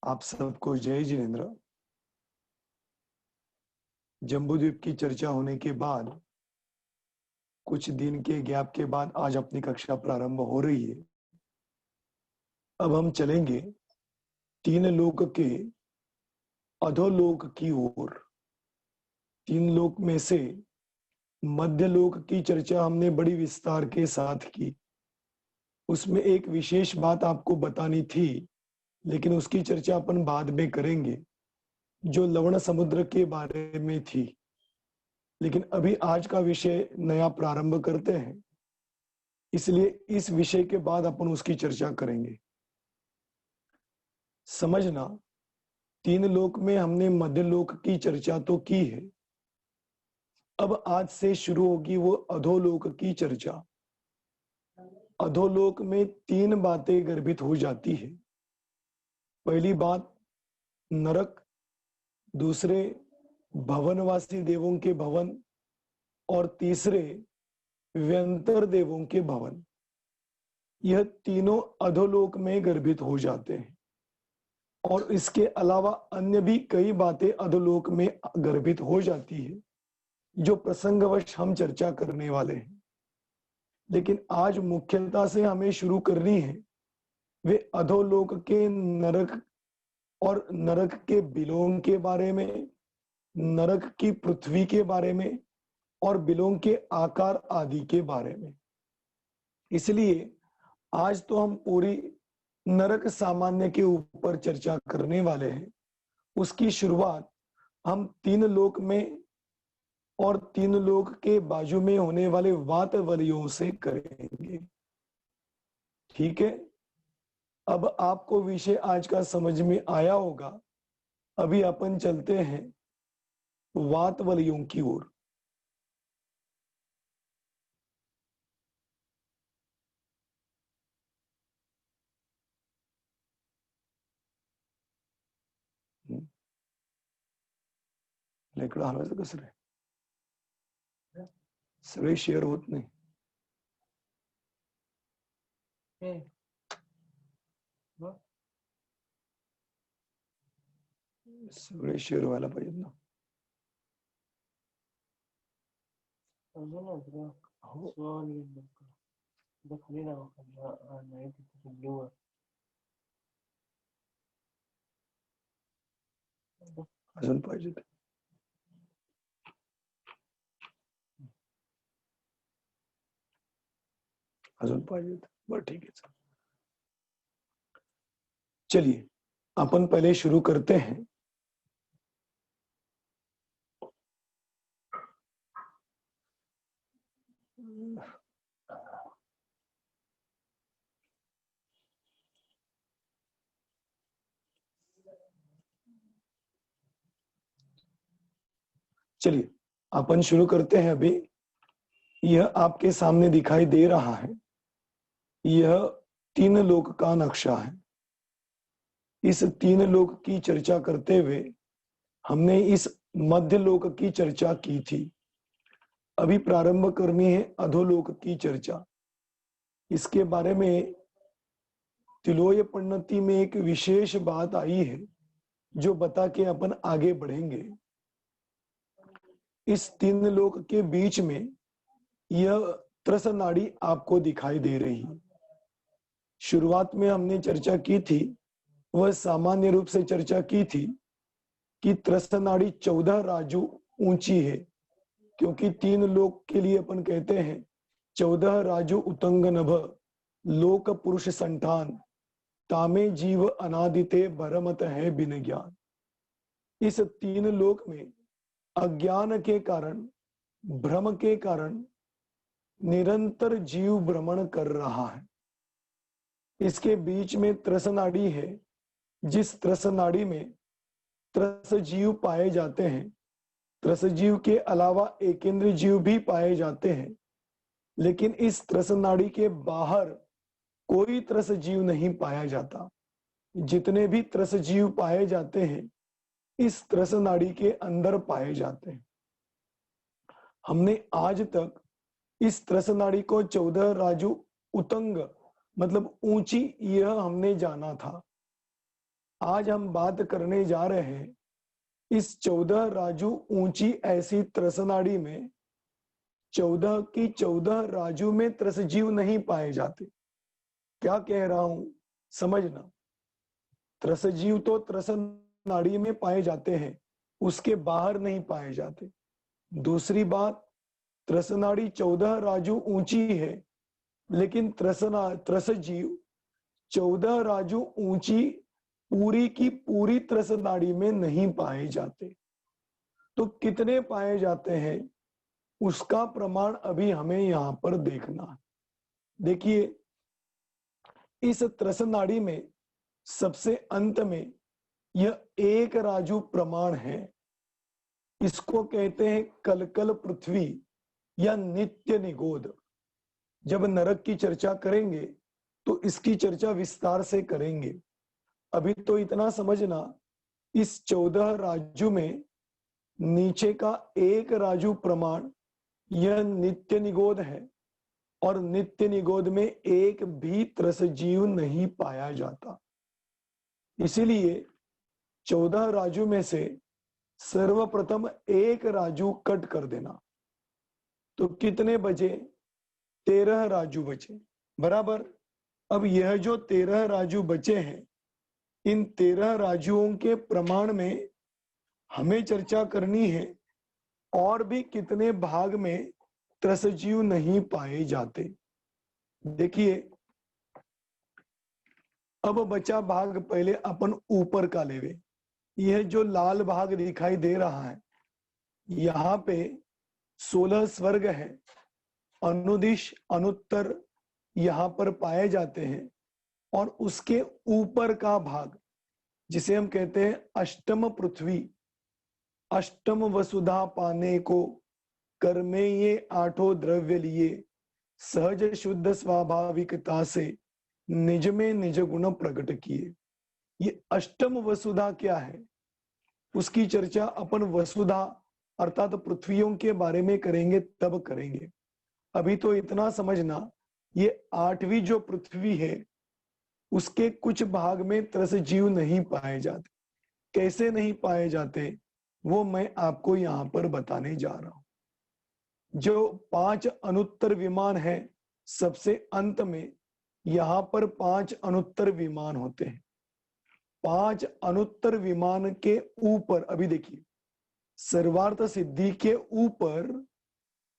आप सबको जय जिनेन्द्र। जम्बूद्वीप की चर्चा होने के बाद कुछ दिन के गैप के बाद आज अपनी कक्षा प्रारंभ हो रही है। अब हम चलेंगे तीन लोक के अधोलोक की ओर। तीन लोक में से मध्य लोक की चर्चा हमने बड़ी विस्तार के साथ की। उसमें एक विशेष बात आपको बतानी थी, लेकिन उसकी चर्चा अपन बाद में करेंगे, जो लवण समुद्र के बारे में थी। लेकिन अभी आज का विषय नया प्रारंभ करते हैं, इसलिए इस विषय के बाद अपन उसकी चर्चा करेंगे। समझना, तीन लोक में हमने मध्य लोक की चर्चा तो की है। अब आज से शुरू होगी वो अधोलोक की चर्चा। अधोलोक में तीन बातें गर्भित हो जाती है। पहली बात नरक, दूसरे भवनवासी देवों के भवन, और तीसरे व्यंतर देवों के भवन। यह तीनों अधोलोक में गर्भित हो जाते हैं, और इसके अलावा अन्य भी कई बातें अधोलोक में गर्भित हो जाती है, जो प्रसंगवश हम चर्चा करने वाले हैं। लेकिन आज मुख्यता से हमें शुरू करनी है वे अधोलोक के नरक और नरक के बिलों के बारे में, नरक की पृथ्वी के बारे में, और बिलों के आकार आदि के बारे में। इसलिए आज तो हम पूरी नरक सामान्य के ऊपर चर्चा करने वाले हैं। उसकी शुरुआत हम तीन लोक में और तीन लोक के बाजू में होने वाले वात वलयों से करेंगे। ठीक है, अब आपको विषय आज का समझ में आया होगा। अभी अपन चलते हैं वात वलयों की ओर। लेकड़ा हमें कस रहे सगळे शेअर होत नाही। सगळे शेअर व्हायला पाहिजेत ना। अजून पाहिजेत, अजून पाहिजेत। बरं ठीक है, चलिए अपन पहले शुरू करते हैं। चलिए अपन शुरू करते हैं। अभी यह आपके सामने दिखाई दे रहा है, यह तीन लोक का नक्शा है। इस तीन लोक की चर्चा करते हुए हमने इस मध्य लोक की चर्चा की थी। अभी प्रारंभ करनी है अधोलोक की चर्चा। इसके बारे में तिलोय पन्नति में एक विशेष बात आई है, जो बता के अपन आगे बढ़ेंगे। इस तीन लोक के बीच में यह त्रस नाड़ी आपको दिखाई दे रही है। शुरुआत में हमने चर्चा की थी, वह सामान्य रूप से चर्चा की थी कि त्रस नाड़ी 14 राजू ऊंची है, क्योंकि तीन लोक के लिए अपन कहते हैं 14 राजू उतंग नभ लोक पुरुष संठान तामे जीव अनादिते भरमत है बिन ज्ञान। इस तीन लोक में अज्ञान के कारण, भ्रम के कारण निरंतर जीव भ्रमण कर रहा है। इसके बीच में त्रस नाड़ी है, जिस त्रस नाड़ी में त्रस जीव पाए जाते हैं। त्रस जीव के अलावा एकेंद्रीय जीव भी पाए जाते हैं, लेकिन इस त्रस नाड़ी के बाहर कोई त्रस जीव नहीं पाया जाता। जितने भी त्रस जीव पाए जाते हैं, इस त्रस नाड़ी के अंदर पाए जाते हैं। हमने आज तक इस त्रस नाड़ी को 14 राजू उतंग मतलब ऊंची, यह हमने जाना था। आज हम बात करने जा रहे हैं इस 14 राजू ऊंची ऐसी त्रसनाड़ी में 14 की 14 राजू में त्रसजीव नहीं पाए जाते। क्या कह रहा हूं समझना। त्रसजीव तो त्रसनाड़ी में पाए जाते हैं, उसके बाहर नहीं पाए जाते। दूसरी बात, त्रसनाड़ी 14 राजू ऊंची है, लेकिन त्रसजीव 14 राजू ऊंची पूरी की पूरी त्रसनाड़ी में नहीं पाए जाते। तो कितने पाए जाते हैं उसका प्रमाण अभी हमें यहां पर देखना है। देखिए, इस त्रसनाड़ी में सबसे अंत में यह एक राजू प्रमाण है। इसको कहते हैं कलकल पृथ्वी या नित्य निगोद। जब नरक की चर्चा करेंगे तो इसकी चर्चा विस्तार से करेंगे। अभी तो इतना समझना, इस 14 राजू में नीचे का एक राजू प्रमाण यह नित्य निगोद है, और नित्य निगोद में एक भी त्रसजीव नहीं पाया जाता। इसीलिए 14 राजू में से सर्वप्रथम एक राजू कट कर देना। तो कितने बचे? 13 राजू बचे, बराबर। अब यह जो 13 राजू बचे हैं, इन 13 राजुओं के प्रमाण में हमें चर्चा करनी है और भी कितने भाग में त्रसजीव नहीं पाए जाते। देखिए, अब बचा भाग पहले अपन ऊपर का लेवे। यह जो लाल भाग दिखाई दे रहा है, यहाँ पे 16 स्वर्ग है, अनुदिश अनुत्तर यहाँ पर पाए जाते हैं। और उसके ऊपर का भाग जिसे हम कहते हैं अष्टम पृथ्वी, अष्टम वसुधा पाने को कर्मे ये 8 द्रव्य लिए, सहज शुद्ध स्वाभाविकता से निज में निज गुण प्रकट किए। ये अष्टम वसुधा क्या है, उसकी चर्चा अपन वसुधा अर्थात पृथ्वियों के बारे में करेंगे, तब करेंगे। अभी तो इतना समझना, ये 8वीं जो पृथ्वी है उसके कुछ भाग में त्रसजीव नहीं पाए जाते। कैसे नहीं पाए जाते वो मैं आपको यहां पर बताने जा रहा हूं। जो 5 अनुत्तर विमान है, सबसे अंत में यहां पर 5 अनुत्तर विमान होते हैं। 5 अनुत्तर विमान के ऊपर, अभी देखिए, सर्वार्थ सिद्धि के ऊपर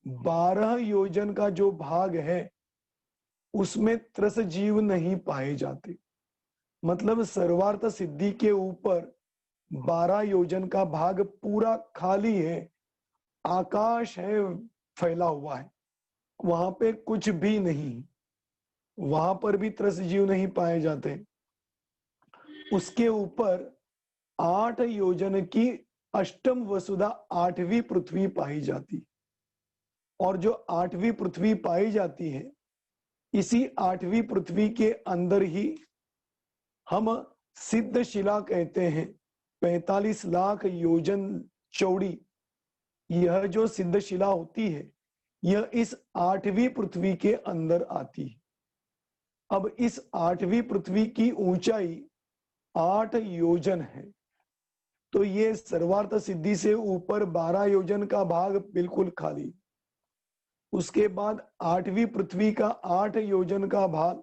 12 योजन का जो भाग है उसमें त्रसजीव नहीं पाए जाते। मतलब सर्वार्थ सिद्धि के ऊपर 12 योजन का भाग पूरा खाली है, आकाश है, फैला हुआ है, वहां पे कुछ भी नहीं, वहां पर भी त्रसजीव नहीं पाए जाते। उसके ऊपर 8 योजन की अष्टम वसुधा 8वीं पृथ्वी पाई जाती। और जो 8वीं पृथ्वी पाई जाती है, इसी 8वीं पृथ्वी के अंदर ही हम सिद्ध शिला कहते हैं। 45 लाख योजन चौड़ी यह जो सिद्ध शिला होती है, यह इस 8वीं पृथ्वी के अंदर आती है। अब इस 8वीं पृथ्वी की ऊंचाई 8 योजन है। तो ये सर्वार्थ सिद्धि से ऊपर 12 योजन का भाग बिल्कुल खाली। उसके बाद 8वीं पृथ्वी का 8 योजन का भाग,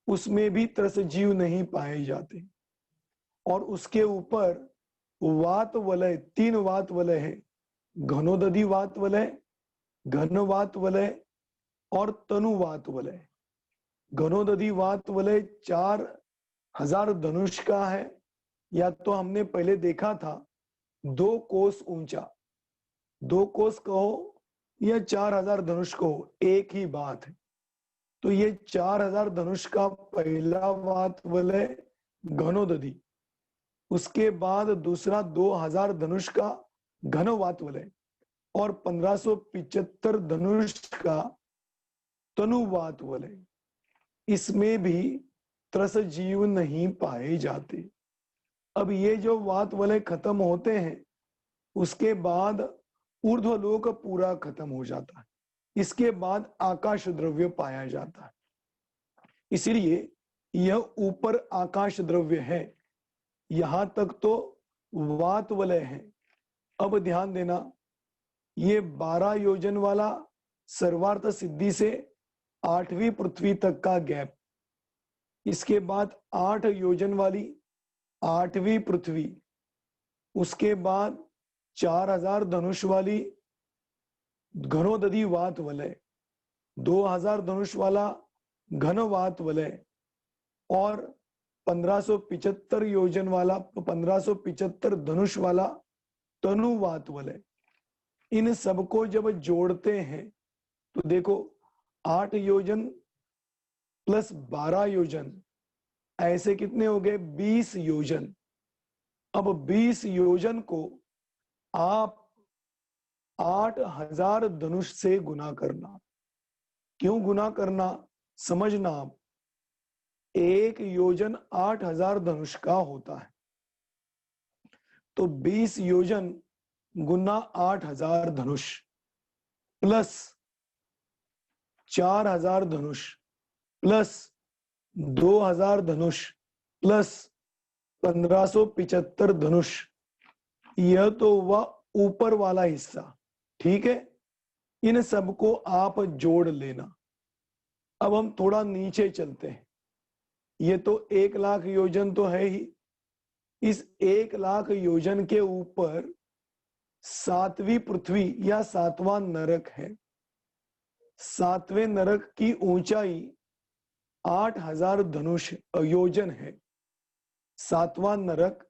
उसमें भी त्रसजीव नहीं पाए जाते। और उसके ऊपर वात वलय, 3 वात वलय है, घनोदधि वात वलय, घन वात वलय और तनुवात वलय। घनोदधि वात वलय 4000 धनुष का है, या तो हमने पहले देखा था 2 कोस ऊंचा। 2 कोस कहो या 4000 धनुष कहो, एक ही बात है। तो ये 4000 धनुष का पहला वात वलय घनोदधि, उसके बाद दूसरा 2000 धनुष का घन वात वलय, और 1575 धनुष का तनुवात वलय। इसमें भी त्रसजीव नहीं पाए जाते। अब ये जो वात वलय खत्म होते हैं, उसके बाद ऊर्ध्वलोक पूरा खत्म हो जाता है। इसके बाद आकाश द्रव्य पाया जाता है। इसलिए यह ऊपर आकाश द्रव्य है, यहां तक तो वात वलय है। अब ध्यान देना, ये 12 योजन वाला सर्वार्थ सिद्धि से 8वीं पृथ्वी तक का गैप, इसके बाद 8 योजन वाली 8वीं पृथ्वी, उसके बाद 4000 धनुष वाली घनोदधि वात वलय, 2000 धनुष वाला घन वात वलय और 1575 योजन वाला 1575 धनुष वाला तनु वात वलय। इन सबको जब जोड़ते हैं तो देखो 8 योजन प्लस 12 योजन, ऐसे कितने हो गए? 20 योजन। अब 20 योजन को आप 8000 धनुष से गुना करना। क्यों गुना करना समझना आप। एक योजन 8000 धनुष का होता है, तो 20 योजन गुना 8000 धनुष प्लस 4000 धनुष प्लस 2000 धनुष प्लस 1575 धनुष, यह तो हुआ ऊपर वाला हिस्सा। ठीक है, इन सबको आप जोड़ लेना। अब हम थोड़ा नीचे चलते हैं। ये तो 1 लाख योजन तो है ही, इस 1 लाख योजन के ऊपर 7वीं पृथ्वी या 7वां नरक है। 7वें नरक की ऊंचाई 8000 धनुष योजन है। 7वां नरक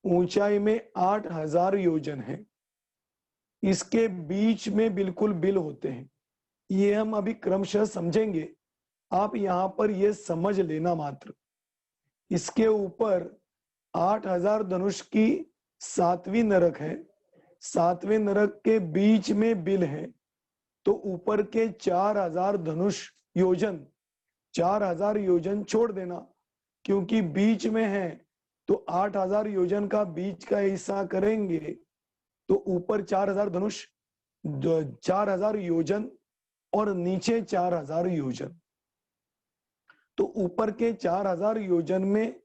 ऊंचाई में 8000 योजन है। इसके बीच में बिल्कुल बिल होते हैं। ये हम अभी क्रमशः समझेंगे, आप यहां पर ये समझ लेना मात्र। इसके ऊपर 8000 धनुष की 7वीं नरक है, 7वें नरक के बीच में बिल है, तो ऊपर के 4000 धनुष योजन, 4000 योजन छोड़ देना, क्योंकि बीच में है तो 8000 योजन का बीच का हिस्सा करेंगे तो ऊपर 4000 धनुष, 4000 योजन और नीचे 4000 योजन। तो ऊपर के 4000 योजन में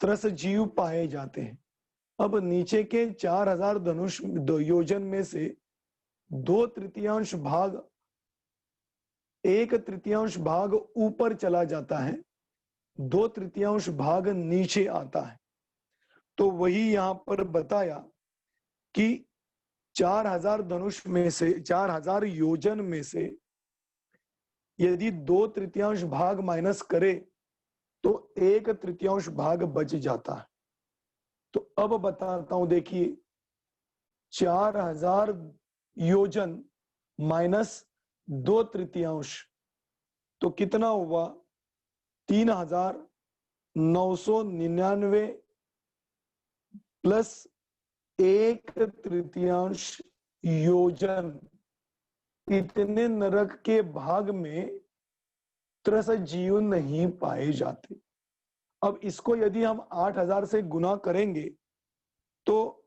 त्रस जीव पाए जाते हैं। अब नीचे के 4000 धनुष योजन में से 2/3 भाग, 1/3 भाग ऊपर चला जाता है, 2/3 भाग नीचे आता है। तो वही यहां पर बताया कि 4000 धनुष में से, 4000 योजन में से यदि 2/3 भाग माइनस करे तो 1/3 भाग बच जाता है। तो अब बताता हूं, देखिए 4000 योजन माइनस 2/3 तो कितना हुआ? 3999 प्लस 1/3 योजन। इतने नरक के भाग में त्रस जीव नहीं पाए जाते। अब इसको यदि हम 8000 से गुना करेंगे तो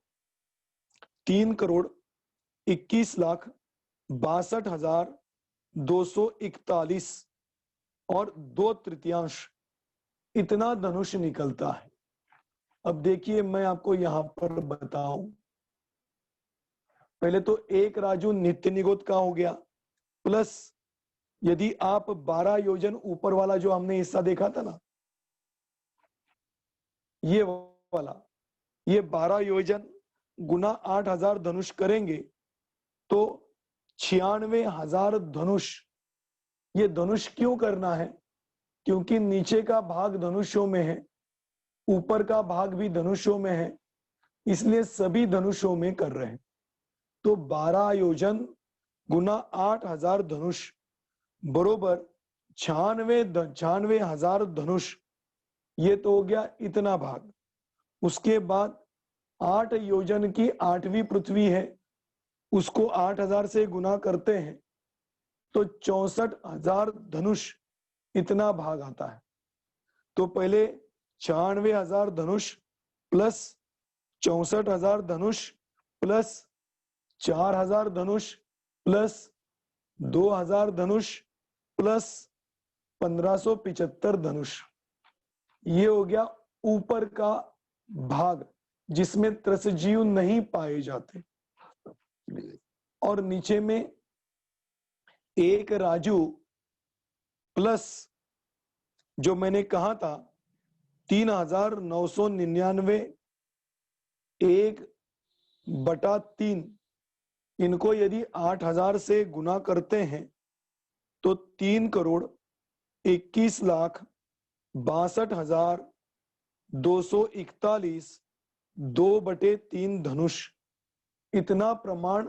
3,21,62,241 और 2/3 इतना धनुष निकलता है। अब देखिए मैं आपको यहां पर बताऊं, पहले तो एक राजू नित्य निगोत का हो गया, प्लस यदि आप 12 योजन ऊपर वाला जो हमने हिस्सा देखा था ना, ये वाला, ये 12 योजन गुना 8000 धनुष करेंगे तो 96,000 धनुष। ये धनुष क्यों करना है? क्योंकि नीचे का भाग धनुषों में है, ऊपर का भाग भी धनुषों में है, इसलिए सभी धनुषों में कर रहे हैं। तो 12 योजन गुना 8000 धनुष बरोबर 96,000 धनुष। ये तो हो गया इतना भाग। उसके बाद 8 योजन की 8वीं पृथ्वी है, उसको 8000 से गुना करते हैं तो 64,000 धनुष इतना भाग आता है। तो पहले 96,000 धनुष प्लस 64,000 धनुष प्लस 4000 धनुष प्लस 2000 धनुष प्लस 1575 धनुष, ये हो गया ऊपर का भाग जिसमें त्रसजीव नहीं पाए जाते, और नीचे में एक राजू प्लस जो मैंने कहा था 3,999 1/3, इनको यदि 8,000 से गुना करते हैं तो 3,21,62,241 2/3 धनुष, इतना प्रमाण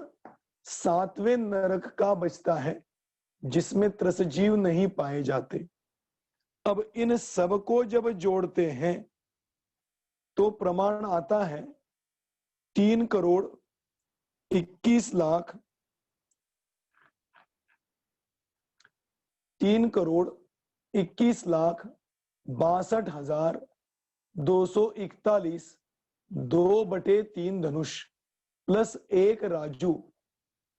7वें नरक का बचता है जिसमें त्रसजीव नहीं पाए जाते। अब इन सब को जब जोड़ते हैं तो प्रमाण आता है 3,21,00,000 3,21,62,241 2/3 धनुष प्लस एक राजू,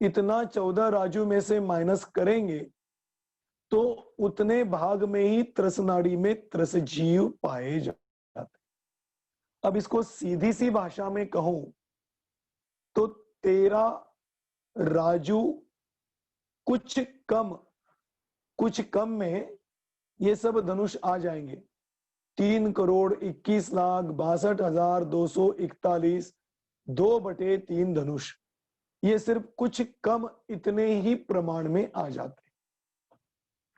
इतना 14 राजू में से माइनस करेंगे तो उतने भाग में ही त्रसनाड़ी में त्रसजीव पाए जाते। अब इसको सीधी सी भाषा में कहूं तो 13 राजू कुछ कम में ये सब धनुष आ जाएंगे। 3,21,62,241 2/3 धनुष, ये सिर्फ कुछ कम इतने ही प्रमाण में आ जाते।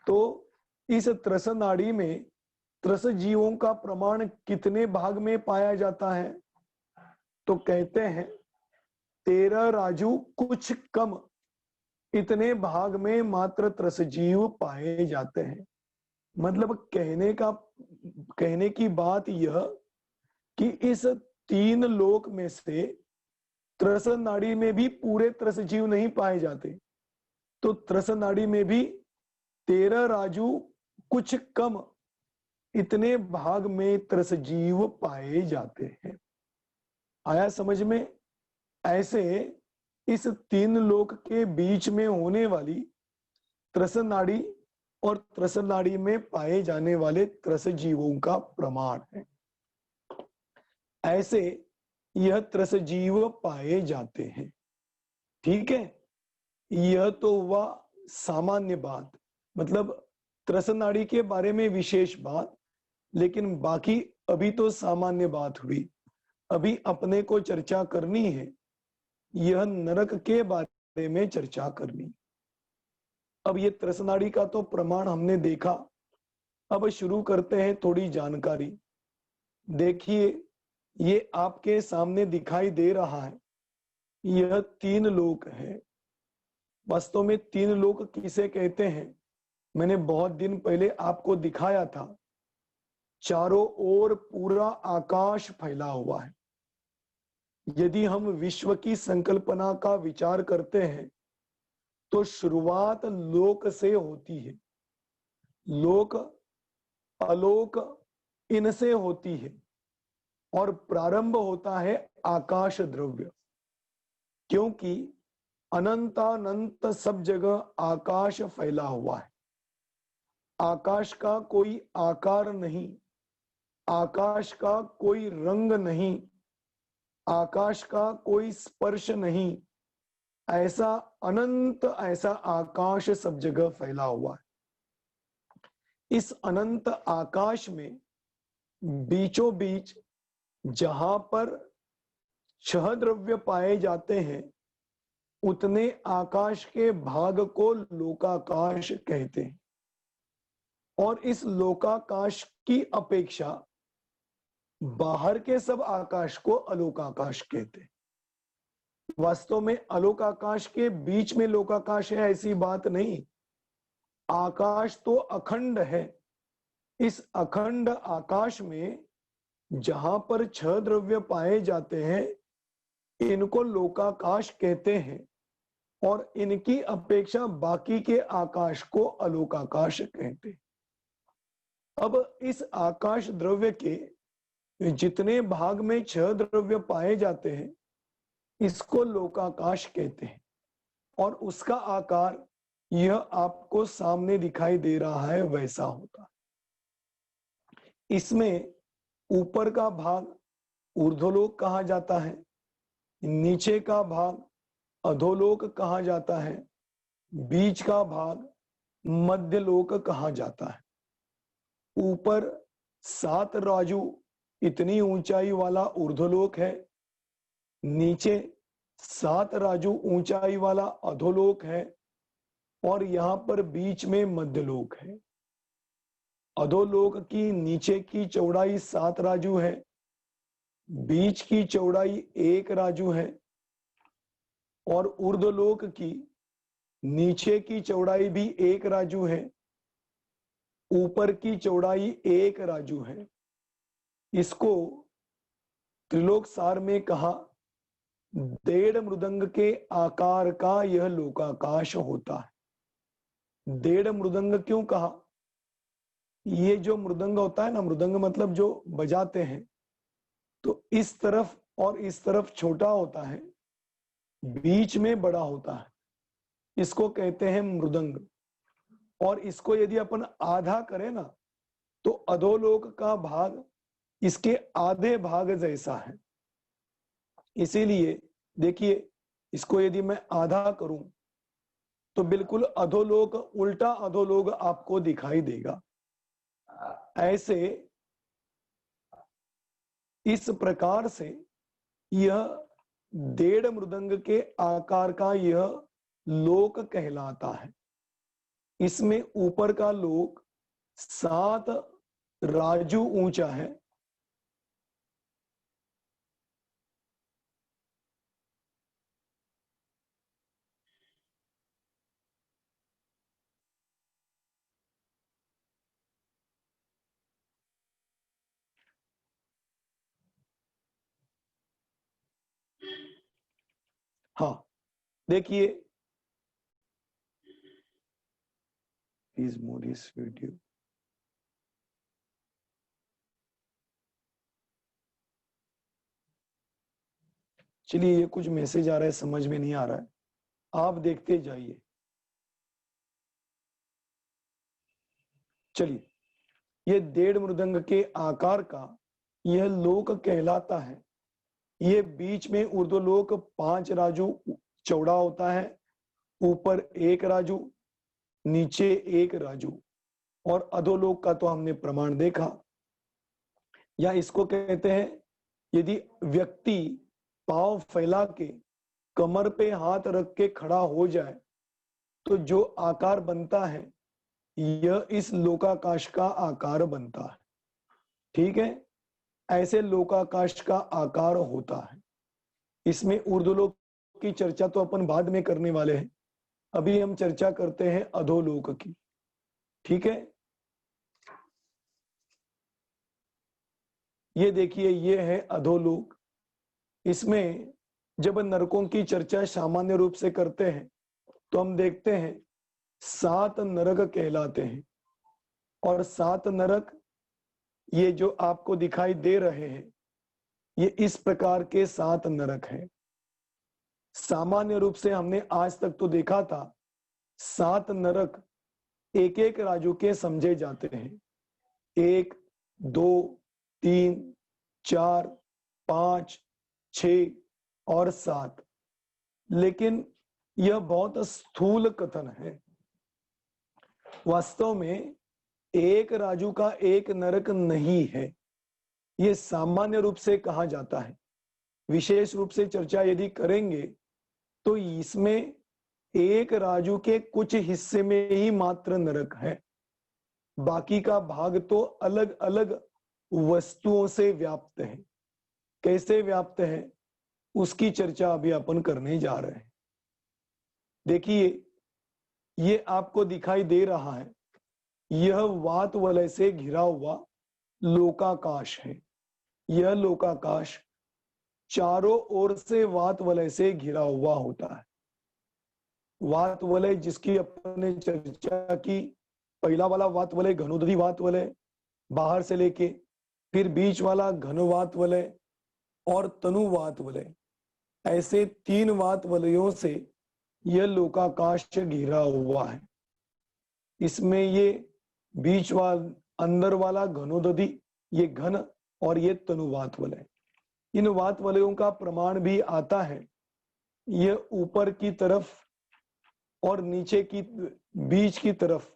तो इस त्रसनाड़ी में त्रसजीवों का प्रमाण कितने भाग में पाया जाता है? तो कहते हैं 13 राजू कुछ कम इतने भाग में मात्र त्रसजीव पाए जाते हैं। मतलब कहने की बात यह कि इस 3 लोक में से त्रसनाड़ी में भी पूरे त्रसजीव नहीं पाए जाते, तो त्रसनाड़ी में भी 13 राजू कुछ कम इतने भाग में त्रसजीव पाए जाते हैं। आया समझ में? ऐसे इस 3 लोक के बीच में होने वाली त्रसनाड़ी और त्रसनाड़ी में पाए जाने वाले त्रसजीवों का प्रमाण है। ऐसे यह त्रसजीव पाए जाते हैं। ठीक है, यह तो हुआ सामान्य बात, मतलब त्रसनाड़ी के बारे में विशेष बात, लेकिन बाकी अभी तो सामान्य बात हुई। अभी अपने को चर्चा करनी है, यह नरक के बारे में चर्चा करनी। अब ये त्रसनाड़ी का तो प्रमाण हमने देखा, अब शुरू करते हैं थोड़ी जानकारी। देखिए, ये आपके सामने दिखाई दे रहा है, यह 3 लोक है। वास्तव में 3 लोक किसे कहते हैं मैंने बहुत दिन पहले आपको दिखाया था। चारों ओर पूरा आकाश फैला हुआ है। यदि हम विश्व की संकल्पना का विचार करते हैं तो शुरुआत लोक से होती है, लोक अलोक इनसे होती है, और प्रारंभ होता है आकाश द्रव्य, क्योंकि अनंतानंत सब जगह आकाश फैला हुआ है। आकाश का कोई आकार नहीं, आकाश का कोई रंग नहीं, आकाश का कोई स्पर्श नहीं, ऐसा अनंत ऐसा आकाश सब जगह फैला हुआ है। इस अनंत आकाश में बीचों बीच जहां पर 6 द्रव्य पाए जाते हैं, उतने आकाश के भाग को लोकाकाश कहते हैं, और इस लोकाकाश की अपेक्षा बाहर के सब आकाश को अलोकाकाश कहते हैं। वास्तव में अलोकाकाश के बीच में लोकाकाश है ऐसी बात नहीं, आकाश तो अखंड है। इस अखंड आकाश में जहां पर 6 द्रव्य पाए जाते हैं, इनको लोकाकाश कहते हैं, और इनकी अपेक्षा बाकी के आकाश को अलोकाकाश कहते हैं। अब इस आकाश द्रव्य के जितने भाग में 6 द्रव्य पाए जाते हैं, इसको लोकाकाश कहते हैं, और उसका आकार यह आपको सामने दिखाई दे रहा है वैसा होता है। इसमें ऊपर का भाग ऊर्ध्वलोक कहा जाता है, नीचे का भाग अधोलोक कहा जाता है, बीच का भाग मध्यलोक कहा जाता है। ऊपर 7 राजू इतनी ऊंचाई वाला ऊर्ध्वलोक है, नीचे 7 राजू ऊंचाई वाला अधोलोक है, और यहां पर बीच में मध्यलोक है। अधोलोक की नीचे की चौड़ाई 7 राजू है, बीच की चौड़ाई 1 राजू है, और ऊर्ध्वलोक की नीचे की चौड़ाई भी 1 राजू है, ऊपर की चौड़ाई 1 राजू है। इसको त्रिलोक सार में कहा 1.5 मृदंग के आकार का यह लोकाकाश होता है। 1.5 मृदंग क्यों कहा? ये जो मृदंग होता है ना, मृदंग मतलब जो बजाते हैं, तो इस तरफ और इस तरफ छोटा होता है, बीच में बड़ा होता है, इसको कहते हैं मृदंग। और इसको यदि अपन आधा करें ना, तो अधोलोक का भाग इसके आधे भाग जैसा है। इसीलिए देखिए, इसको यदि मैं आधा करूं तो बिल्कुल अधोलोक, उल्टा अधोलोक आपको दिखाई देगा। ऐसे इस प्रकार से यह 1.5 मृदंग के आकार का यह लोक कहलाता है। इसमें ऊपर का लोक 7 राजू ऊंचा है, हाँ देखिए, प्लीज मोर दिस वीडियो। चलिए, ये कुछ मैसेज आ रहा है, समझ में नहीं आ रहा है, आप देखते जाइए। चलिए, ये 1.5 मृदंग के आकार का यह लोक कहलाता है। ये बीच में ऊर्ध्वलोक 5 राजू चौड़ा होता है, ऊपर 1 राजू, नीचे 1 राजू, और अधोलोक का तो हमने प्रमाण देखा। या इसको कहते हैं, यदि व्यक्ति पांव फैला के कमर पे हाथ रख के खड़ा हो जाए तो जो आकार बनता है, यह इस लोकाकाश का आकार बनता है। ठीक है, ऐसे लोकाकाश का आकार होता है। इसमें ऊर्ध्वलोक की चर्चा तो अपन बाद में करने वाले हैं, अभी हम चर्चा करते हैं अधोलोक की। ठीक है, ये देखिए, ये है अधोलोक। इसमें जब नरकों की चर्चा सामान्य रूप से करते हैं तो हम देखते हैं 7 नरक कहलाते हैं, और 7 नरक ये जो आपको दिखाई दे रहे हैं, ये इस प्रकार के 7 नरक हैं। सामान्य रूप से हमने आज तक तो देखा था 7 नरक एक एक राजू के समझे जाते हैं, 1, 2, 3, 4, 5, 6 और 7। लेकिन यह बहुत स्थूल कथन है। वास्तव में एक राजू का एक नरक नहीं है, यह सामान्य रूप से कहा जाता है। विशेष रूप से चर्चा यदि करेंगे तो इसमें एक राजू के कुछ हिस्से में ही मात्र नरक है, बाकी का भाग तो अलग अलग वस्तुओं से व्याप्त है। कैसे व्याप्त है उसकी चर्चा अभी अपन करने जा रहे हैं। देखिए, ये आपको दिखाई दे रहा है, यह वात वलय से घिरा हुआ लोकाकाश है। यह लोकाकाश चारों ओर से वात वलय से घिरा हुआ होता है। वात वलय जिसकी अपने चर्चा की, पहला वाला वात वलय घनोदरी वात वलय, बाहर से लेके, फिर बीच वाला घन वात वलय और तनु वात वलय, ऐसे 3 वात वलयों से यह लोकाकाश घिरा हुआ है। इसमें ये बीच वाला, अंदर वाला घनोदधी, ये घन, और ये तनुवात वलय, इन वात वलयों का प्रमाण भी आता है, यह ऊपर की तरफ और नीचे की बीच की तरफ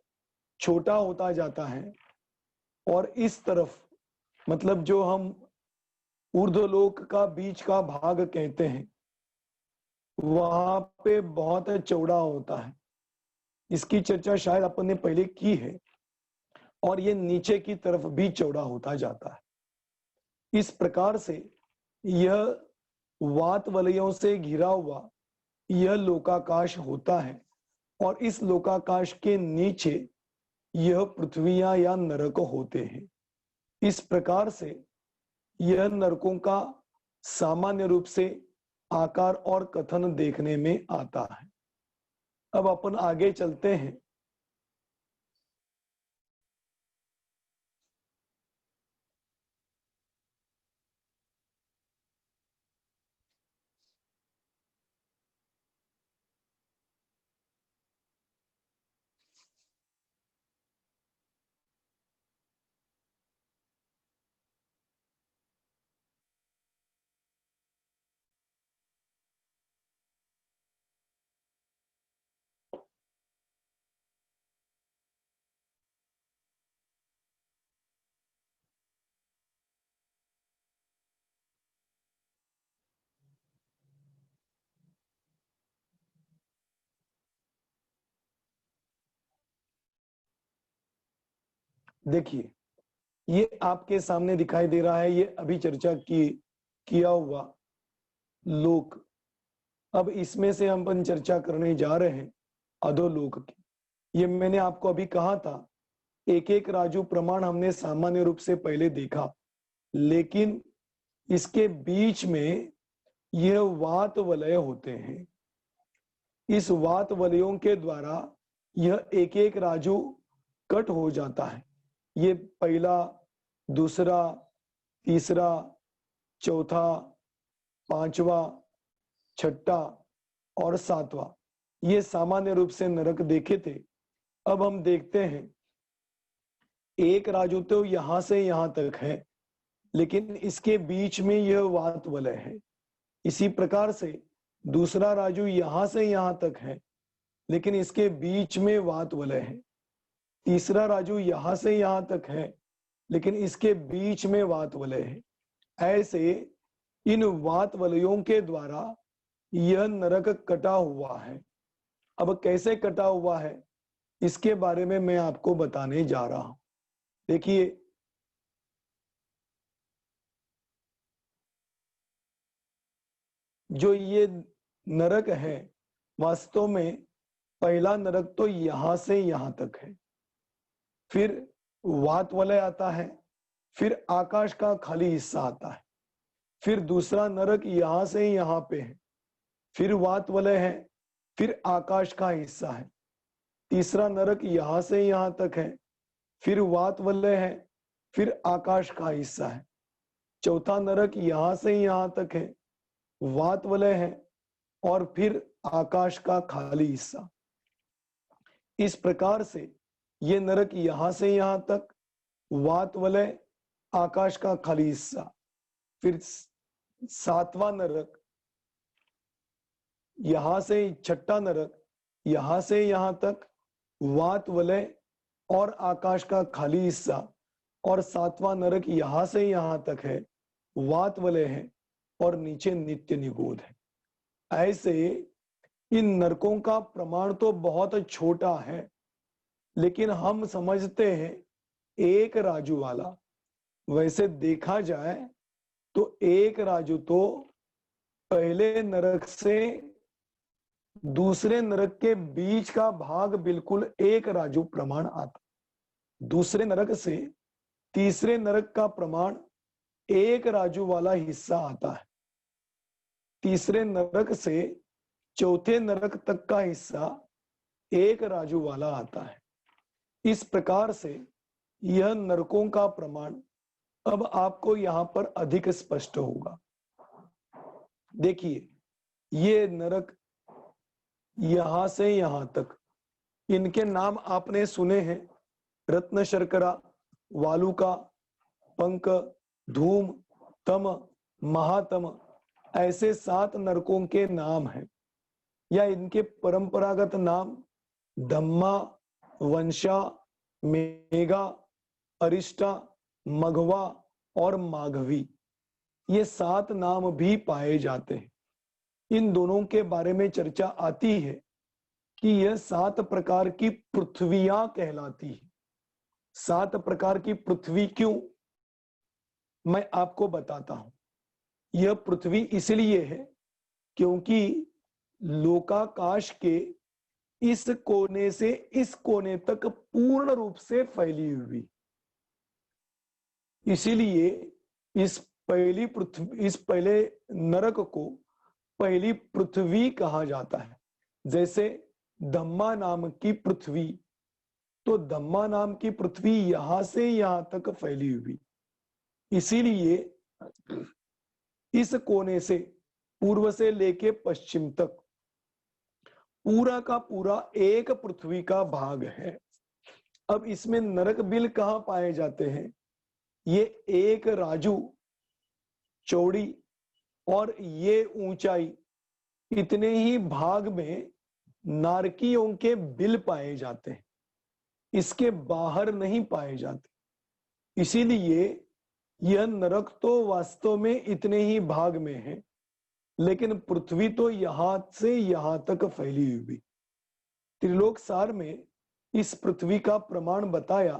छोटा होता जाता है, और इस तरफ मतलब जो हम ऊर्ध्वलोक का बीच का भाग कहते हैं, वहां पे बहुत चौड़ा होता है। इसकी चर्चा शायद अपन ने पहले की है। और ये नीचे की तरफ भी चौड़ा होता जाता है। इस प्रकार से यह वात वलयों से घिरा हुआ यह लोकाकाश होता है, और इस लोकाकाश के नीचे यह पृथ्वियां या नरक होते हैं। इस प्रकार से यह नरकों का सामान्य रूप से आकार और कथन देखने में आता है। अब अपन आगे चलते हैं। देखिए, ये आपके सामने दिखाई दे रहा है, ये अभी चर्चा की किया हुआ लोक। अब इसमें से हम अपन चर्चा करने जा रहे हैं अधोलोक की। ये मैंने आपको अभी कहा था, एक एक राजू प्रमाण हमने सामान्य रूप से पहले देखा, लेकिन इसके बीच में यह वात वलय होते हैं। इस वात वलयों के द्वारा यह एक एक राजू कट हो जाता है। ये पहला, दूसरा, तीसरा, चौथा, पांचवा, छठा और सातवां, ये सामान्य रूप से नरक देखे थे। अब हम देखते हैं, एक राजू तो यहां से यहां तक है, लेकिन इसके बीच में यह वात वलय है। इसी प्रकार से दूसरा राजू यहां से यहां तक है, लेकिन इसके बीच में वात वलय है। तीसरा राजू यहां से यहां तक है, लेकिन इसके बीच में वात वलय है। ऐसे इन वात वलयों के द्वारा यह नरक कटा हुआ है। अब कैसे कटा हुआ है, इसके बारे में मैं आपको बताने जा रहा हूं। देखिए, जो ये नरक है, वास्तव में पहला नरक तो यहां से यहां तक है, फिर वात वलय आता है, फिर आकाश का खाली हिस्सा आता है, फिर दूसरा नरक यहां से यहां पे है, फिर वात वलय है, फिर आकाश का हिस्सा है। तीसरा नरक यहां से यहां तक है, फिर वात वलय है, फिर आकाश का हिस्सा है। चौथा नरक यहां से यहां तक है, वात वलय है, और फिर आकाश का खाली हिस्सा। इस प्रकार से ये नरक यहां से यहां तक, वात वलय, आकाश का खाली हिस्सा, फिर सातवां नरक, यहां से छठा नरक यहां से यहां तक, वात वलय और आकाश का खाली हिस्सा, और सातवां नरक यहां से यहां तक है, वात वलय है, और नीचे नित्य निगोध है। ऐसे इन नरकों का प्रमाण तो बहुत छोटा है, लेकिन हम समझते हैं एक राजू वाला। वैसे देखा जाए तो एक राजू तो पहले नरक से दूसरे नरक के बीच का भाग बिल्कुल एक राजू प्रमाण आता। दूसरे नरक से तीसरे नरक का प्रमाण एक राजू वाला हिस्सा आता है। तीसरे नरक से चौथे नरक तक का हिस्सा एक राजू वाला आता है। इस प्रकार से यह नरकों का प्रमाण अब आपको यहां पर अधिक स्पष्ट होगा। देखिए, ये नरक यहां से यहां तक, इनके नाम आपने सुने हैं, रत्न शर्करा, वालुका, पंक, धूम, तम, महातम, ऐसे 7 नरकों के नाम हैं, या इनके परंपरागत नाम धम्मा, वंशा, मेघा, अरिष्टा, मघवा और माघवी, ये 7 नाम भी पाए जाते हैं। इन दोनों के बारे में चर्चा आती है कि यह 7 प्रकार की पृथ्वियां कहलाती है। 7 प्रकार की पृथ्वी क्यों, मैं आपको बताता हूं। यह पृथ्वी इसलिए है क्योंकि लोकाकाश के इस कोने से इस कोने तक पूर्ण रूप से फैली हुई, इसीलिए इस पहले नरक को पहली पृथ्वी कहा जाता है। जैसे धम्मा नाम की पृथ्वी, तो धम्मा नाम की पृथ्वी यहां से यहां तक फैली हुई, इसीलिए इस कोने से पूर्व से लेके पश्चिम तक पूरा का पूरा एक पृथ्वी का भाग है। अब इसमें नरक बिल कहां पाए जाते हैं? ये एक राजू चौड़ी और ये ऊंचाई, इतने ही भाग में नारकियों के बिल पाए जाते हैं, इसके बाहर नहीं पाए जाते। इसीलिए यह नरक तो वास्तव में इतने ही भाग में है, लेकिन पृथ्वी तो यहां से यहां तक फैली हुई। त्रिलोक सार में इस पृथ्वी का प्रमाण बताया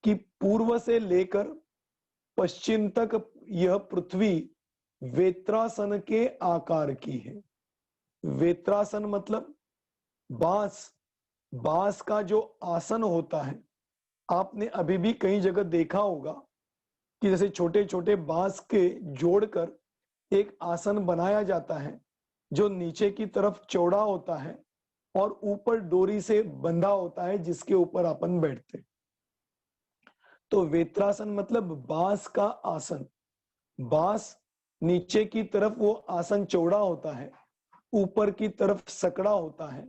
कि पूर्व से लेकर पश्चिम तक यह पृथ्वी वेत्रासन के आकार की है। वेत्रासन मतलब बांस का जो आसन होता है, आपने अभी भी कई जगह देखा होगा कि जैसे छोटे छोटे बांस के जोड़कर एक आसन बनाया जाता है जो नीचे की तरफ चौड़ा होता है और ऊपर डोरी से बंधा होता है, जिसके ऊपर अपन बैठते। तो वेत्रासन मतलब बांस का आसन। बांस नीचे की तरफ वो आसन चौड़ा होता है, ऊपर की तरफ सकड़ा होता है,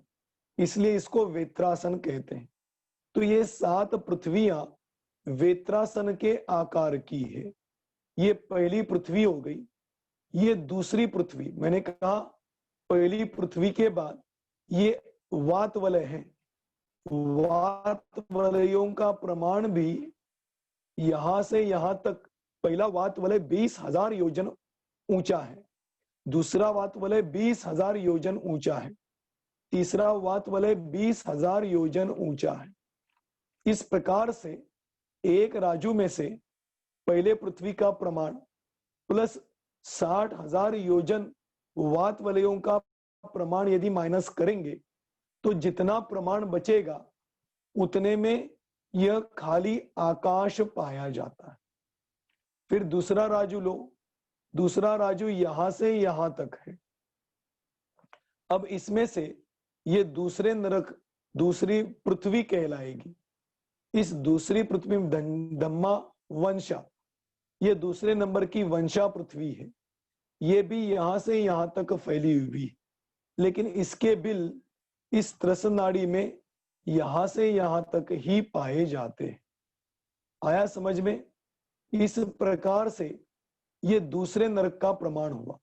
इसलिए इसको वेत्रासन कहते हैं। तो ये 7 पृथ्वियां वेत्रासन के आकार की है। ये पहली पृथ्वी हो गई। ये दूसरी पृथ्वी, मैंने कहा पहली पृथ्वी के बाद ये वात वलय है। वात वलयों का प्रमाण भी यहां से यहां तक, पहला वात वलय 20,000 योजन ऊंचा है, दूसरा वात वलय 20,000 योजन ऊंचा है, तीसरा वात वलय 20,000 योजन ऊंचा है। इस प्रकार से एक राजू में से पहले पृथ्वी का प्रमाण प्लस 60,000 योजन वात वलयों का प्रमाण यदि माइनस करेंगे तो जितना प्रमाण बचेगा उतने में यह खाली आकाश पाया जाता है। फिर दूसरा राजू लो, दूसरा राजू यहां से यहां तक है। अब इसमें से ये दूसरे नरक दूसरी पृथ्वी कहलाएगी। इस दूसरी पृथ्वी में धम्मा वंशा, ये दूसरे नंबर की वंशा पृथ्वी है। ये भी यहां से यहां तक फैली हुई, लेकिन इसके बिल इस त्रस नाड़ी में यहां से यहां तक ही पाए जाते हैं। आया समझ में? इस प्रकार से ये दूसरे नरक का प्रमाण हुआ।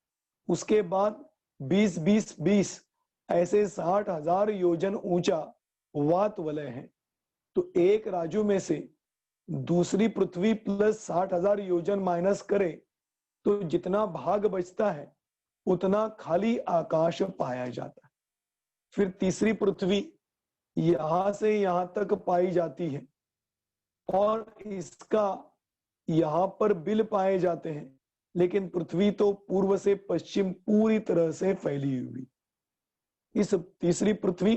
उसके बाद 20-20-20 ऐसे 60,000 योजन ऊंचा वात वलय है। तो एक राजू में से दूसरी पृथ्वी प्लस 60,000 योजन माइनस करें तो जितना भाग बचता है उतना खाली आकाश पाया जाता है। फिर तीसरी पृथ्वी यहां से यहां तक पाई जाती है और इसका यहां पर बिल पाए जाते हैं, लेकिन पृथ्वी तो पूर्व से पश्चिम पूरी तरह से फैली हुई। इस तीसरी पृथ्वी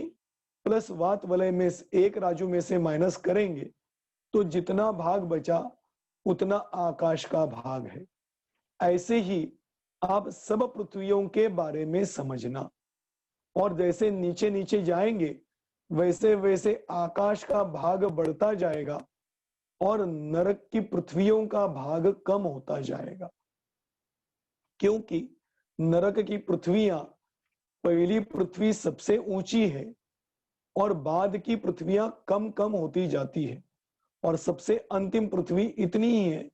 प्लस वात वलय में एक राजू में से माइनस करेंगे तो जितना भाग बचा उतना आकाश का भाग है। ऐसे ही आप सब पृथ्वियों के बारे में समझना, और जैसे नीचे नीचे जाएंगे वैसे वैसे आकाश का भाग बढ़ता जाएगा और नरक की पृथ्वियों का भाग कम होता जाएगा, क्योंकि नरक की पृथ्वियां पहली पृथ्वी सबसे ऊंची है और बाद की पृथ्वियां कम कम होती जाती है, और सबसे अंतिम पृथ्वी इतनी ही है,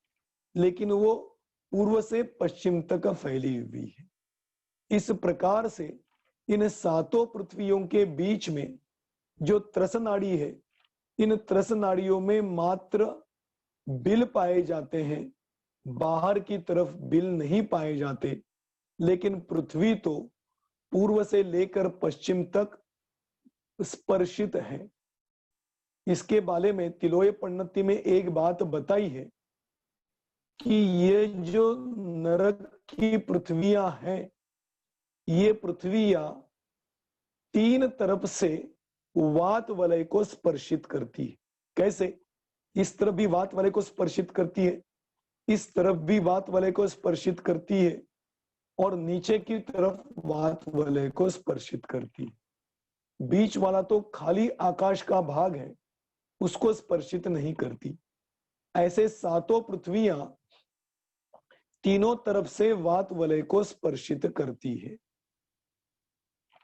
लेकिन वो पूर्व से पश्चिम तक फैली हुई है। इस प्रकार से इन सातों पृथ्वियों के बीच में जो त्रस नाड़ी है, इन त्रस नाड़ियों में मात्र बिल पाए जाते हैं, बाहर की तरफ बिल नहीं पाए जाते। लेकिन पृथ्वी तो पूर्व से लेकर पश्चिम तक स्पर्शित है। इसके बारे में तिलोय पन्नति में एक बात बताई है कि ये जो नरक की पृथ्वियां हैं, ये पृथ्वियां तीन तरफ से वात वलय को स्पर्शित करती है। कैसे? इस तरफ भी वात वलय को स्पर्शित करती है, इस तरफ भी वात वलय को स्पर्शित करती है, और नीचे की तरफ वात वलय को स्पर्शित करती है। बीच वाला तो खाली आकाश का भाग है, उसको स्पर्शित नहीं करती। ऐसे सातों पृथ्वियां तीनों तरफ से वात वलय को स्पर्शित करती है।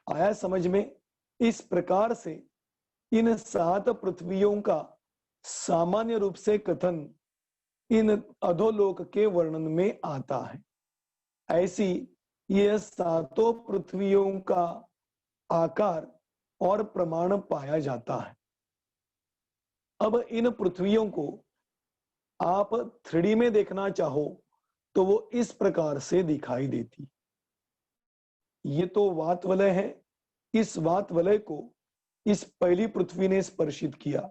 आया समझ में? इस प्रकार से इन सात पृथ्वियों का सामान्य रूप से कथन इन अधोलोक के वर्णन में आता है। ऐसी यह सातों पृथ्वियों का आकार और प्रमाण पाया जाता है। अब इन पृथ्वियों को आप 3D में देखना चाहो तो वो इस प्रकार से दिखाई देती। ये तो वात वलय है, इस वात वलय को इस पहली पृथ्वी ने स्पर्शित किया,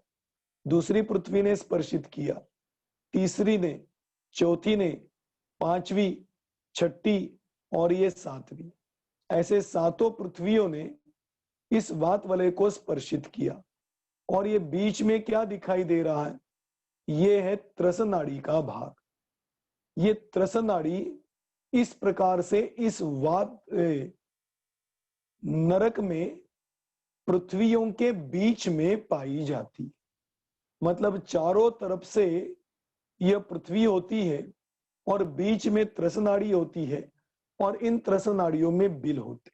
दूसरी पृथ्वी ने स्पर्शित किया, तीसरी ने, चौथी ने, पांचवी, छठी और ये सातवीं। ऐसे सातों पृथ्वियों ने इस वात वलय को स्पर्शित किया। और ये बीच में क्या दिखाई दे रहा है? ये है त्रस नाड़ी का भाग। ये त्रस नाड़ी इस प्रकार से इस नरक में पृथ्वियों के बीच में पाई जाती। मतलब चारों तरफ से यह पृथ्वी होती है और बीच में त्रस नाड़ी होती है, और इन त्रस नाड़ियों में बिल होते।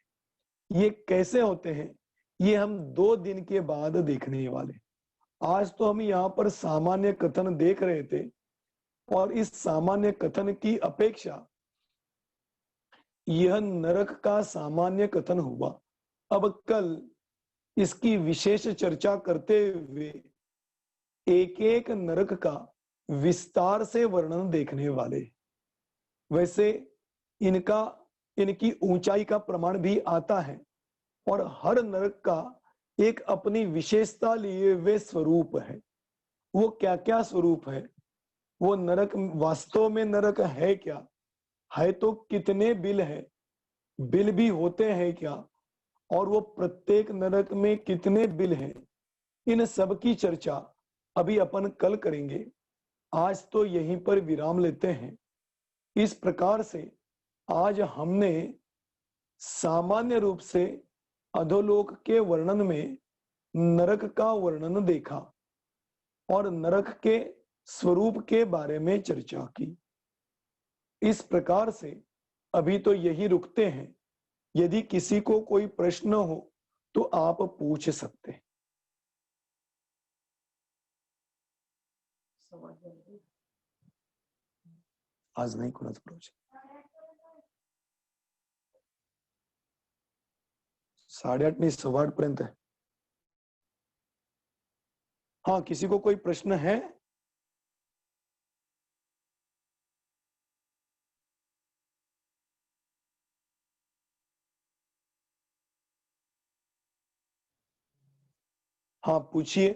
ये कैसे होते हैं, ये हम 2 दिन के बाद देखने वाले। आज तो हम यहाँ पर सामान्य कथन देख रहे थे, और इस सामान्य कथन की अपेक्षा यह नरक का सामान्य कथन हुआ। अब कल इसकी विशेष चर्चा करते हुए एक एक नरक का विस्तार से वर्णन देखने वाले। वैसे इनकी ऊंचाई का प्रमाण भी आता है, और हर नरक का एक अपनी विशेषता लिए हुए स्वरूप है। वो क्या क्या स्वरूप है, वो नरक वास्तव में नरक है क्या, है तो कितने बिल है, बिल भी होते हैं क्या, और वो प्रत्येक नरक में कितने बिल हैं, इन सब की चर्चा अभी अपन कल करेंगे। आज तो यहीं पर विराम लेते हैं। इस प्रकार से आज हमने सामान्य रूप से अधोलोक के वर्णन में नरक का वर्णन देखा और नरक के स्वरूप के बारे में चर्चा की। इस प्रकार से अभी तो यही रुकते हैं। यदि किसी को कोई प्रश्न हो तो आप पूछ सकते हैं। आज नहीं खुला था प्रोजेक्ट, 8:30 नहीं 8:15 पर्यंत है। हाँ, किसी को कोई प्रश्न है? हाँ पूछिए।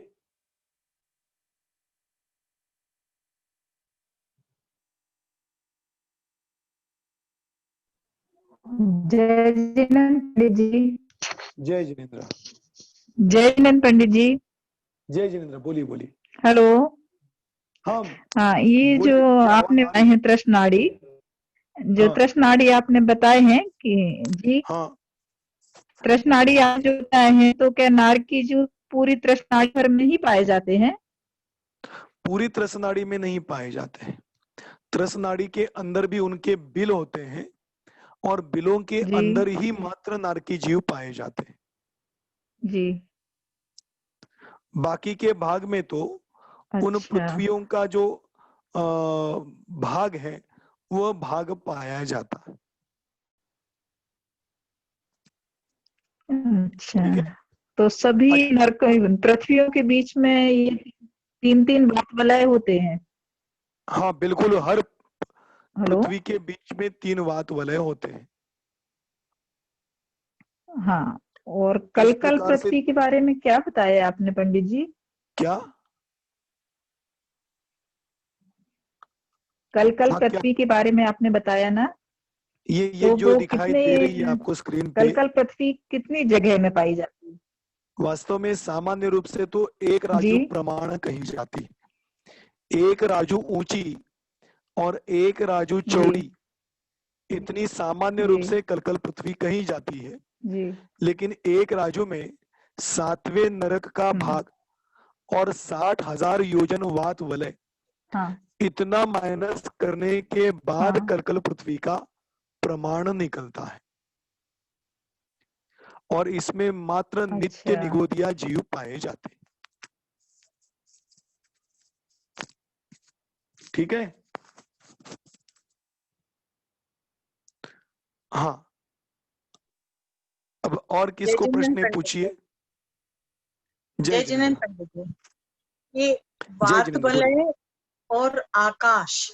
जय जिनेन्द्र पंडित जी। जय जिनेन्द्र। जय जिनेन्द्र पंडित जी। जय जिनेन्द्र, बोलिए बोलिए। हेलो। हाँ हाँ, ये जो आपने बताए हैं त्रस नाड़ी, जो त्रस नाड़ी आपने बताए हैं कि जी, हाँ, त्रस नाड़ी आप जो बताए हैं, तो क्या नार की जो पूरी त्रस नाड़ी भर में ही पाए जाते हैं? पूरी त्रस नाड़ी में नहीं पाए जाते हैं। त्रस नाड़ी के अंदर भी उनके बिल होते हैं, और बिलों के जी अंदर ही मात्र नारकी जीव पाए जाते हैं। जी। बाकी के भाग में तो उन अच्छा। पृथ्वियों का जो भाग है वह भाग पाया जाता है। अच्छा, ठीक है। तो सभी नरक पृथ्वियों के बीच में ये तीन तीन वात वलय होते हैं। हाँ बिल्कुल, हर हेलो। पृथ्वी के बीच में 3 वात वलय होते हैं। हाँ, और इस कल कल प्रकार से पृथ्वी के बारे में क्या बताया आपने पंडित जी? क्या? कल कल हाँ क्या? पृथ्वी के बारे में आपने बताया ना? ये तो जो वो दिखाई कितने, दे रही है आपको स्क्रीन कल पे, कल पृथ्वी कितनी जगह में पाई जाती है? वास्तव में सामान्य रूप से तो एक जी राजू प्रमाण कही जाती है। एक राजू ऊंची और एक राजू जी चौड़ी, इतनी सामान्य जी रूप से कलकल पृथ्वी कही जाती है। जी। लेकिन एक राजू में 7वें नरक का हम्म। भाग और 60,000 योजन वात वलय, हाँ इतना माइनस करने के बाद हाँ। कलकल पृथ्वी का प्रमाण निकलता है। और इसमें मात्र नित्य अच्छा निगोदिया जीव पाए जाते हैं। ठीक है। हाँ, अब और जय किसको जिनेन्द्र प्रश्न है पंडित पूछिए। जी। जय जय जिनेन्द्र। जिनेन्द्र पंडित जी, ये जय वात जिनेन्द्र बोलिए। वलय और आकाश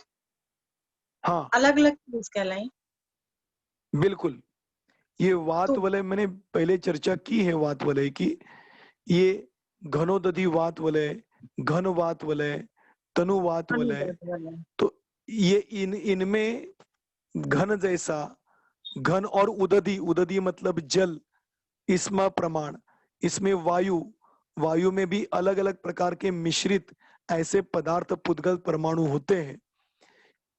हाँ अलग अलग चीज कहलाई। बिल्कुल, ये वात तो वलय मैंने पहले चर्चा की है। वात वलय की, ये घनोदधि वात वलय, घन वात वलय, तनु वात वलय, अनुवाद वलय। तो ये इनमें घन जैसा, घन और उदधि, उदधि मतलब जल, इसमें प्रमाण, इसमें वायु, वायु में भी अलग अलग प्रकार के मिश्रित ऐसे पदार्थ पुद्गल परमाणु होते हैं।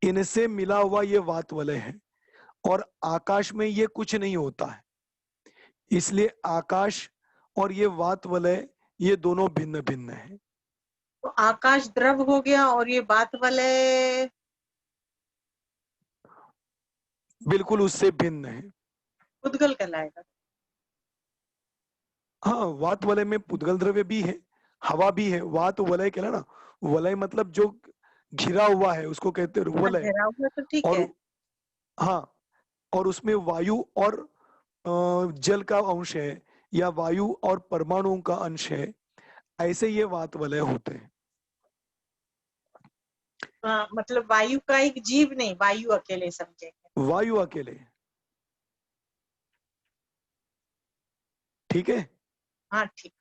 इनसे मिला हुआ ये वात वलय है। और आकाश में ये कुछ नहीं होता है। इसलिए आकाश और ये वात वलय, ये दोनों भिन्न भिन्न है। तो आकाश द्रव हो गया और ये वात वलय बिल्कुल उससे भिन्न है। उद्गल कहलाएगा। हाँ, वात वलय में पुद्गल द्रव्य भी है, हवा भी है। वात वलय कहला ना, वलय मतलब जो घिरा हुआ है उसको कहते हैं हाँ, वलय। घेरा हुआ तो ठीक और है। हाँ, और उसमें वायु और जल का अंश है, या वायु और परमाणुओं का अंश है। ऐसे ये वात वलय होते हैं। हाँ, मतलब वायु का एक जीव नहीं, वायु अकेले समझेंगे। वायु अकेले। ठीक है। हाँ ठीक।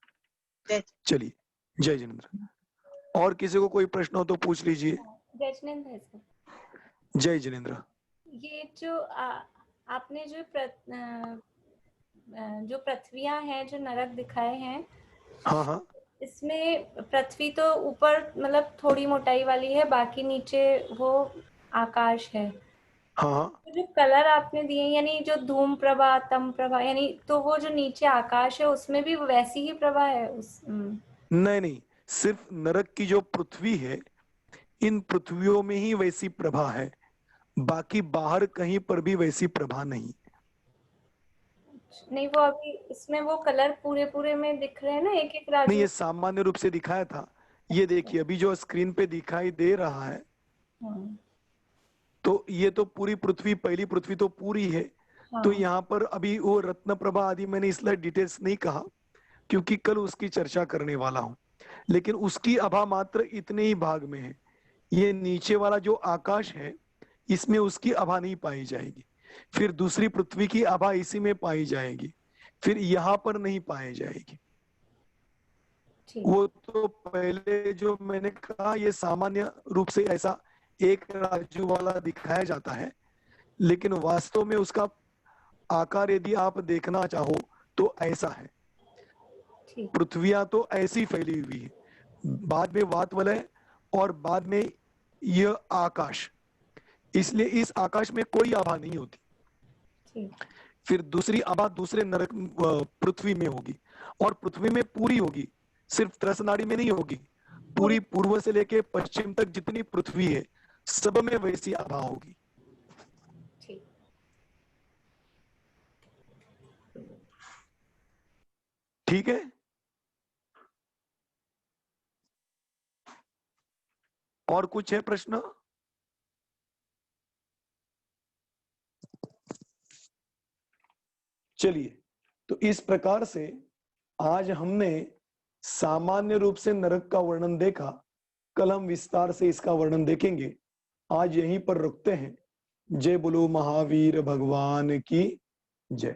जय चलिए, जय जिनेन्द्र। और किसी को कोई प्रश्न हो तो पूछ लीजिए। जय जिनेन्द्र है सर। जय जिनेन्द्र। ये जो आपने जो पृथ्वियां हैं, जो नरक दिखाए हैं, हाँ हाँ इसमें पृथ्वी तो ऊपर मतलब थोड़ी मोटाई वाली है, बाकी नीचे वो आकाश है। हाँ हाँ। तो जो कलर आपने दिए, यानी जो धूम प्रभा, तम प्रभा, यानी तो वो जो नीचे आकाश है उसमें भी वैसी ही प्रभा है उस नहीं नहीं, सिर्फ नरक की जो पृथ्वी है, इन पृथ्वियों में ही वैसी प्रभा है। बाकी बाहर कहीं पर भी वैसी प्रभा नहीं। नहीं, वो अभी इसमें वो कलर पूरे पूरे में दिख रहे हैं ना, एक एक नहीं, राजू। ये सामान्य रूप से दिखाया था। ये देखिए, अभी जो स्क्रीन पे दिखाई दे रहा है, हाँ तो ये तो पूरी पृथ्वी, पहली पृथ्वी तो पूरी है। तो हाँ। यहाँ पर अभी वो रत्न प्रभा आदि मैंने इसलिए डिटेल्स नहीं कहा, क्योंकि कल उसकी चर्चा करने वाला हूं। लेकिन उसकी आभा मात्र इतने ही भाग में है। ये नीचे वाला जो आकाश है, इसमें उसकी आभा नहीं पाई जाएगी। फिर दूसरी पृथ्वी की आभा इसी में पाई जाएगी, फिर यहां पर नहीं पाई जाएगी। ठीक। वो तो पहले जो मैंने कहा, ये सामान्य रूप से ऐसा एक राजू वाला दिखाया जाता है। लेकिन वास्तव में उसका आकार यदि आप देखना चाहो तो ऐसा है। ठीक। पृथ्वियां तो ऐसी फैली हुई है, बाद में वात वलय, और बाद में यह आकाश। इसलिए इस आकाश में कोई आभा नहीं होती। ठीक। फिर दूसरी आभा दूसरे नरक पृथ्वी में होगी, और पृथ्वी में पूरी होगी, सिर्फ त्रसनाड़ी में नहीं होगी। पूरी पूर्व से लेके पश्चिम तक जितनी पृथ्वी है, सब में वैसी आभा होगी। ठीक। ठीक है। और कुछ है प्रश्न? चलिए, तो इस प्रकार से आज हमने सामान्य रूप से नरक का वर्णन देखा। कल हम विस्तार से इसका वर्णन देखेंगे। आज यहीं पर रुकते हैं। जय बोलो महावीर भगवान की जय।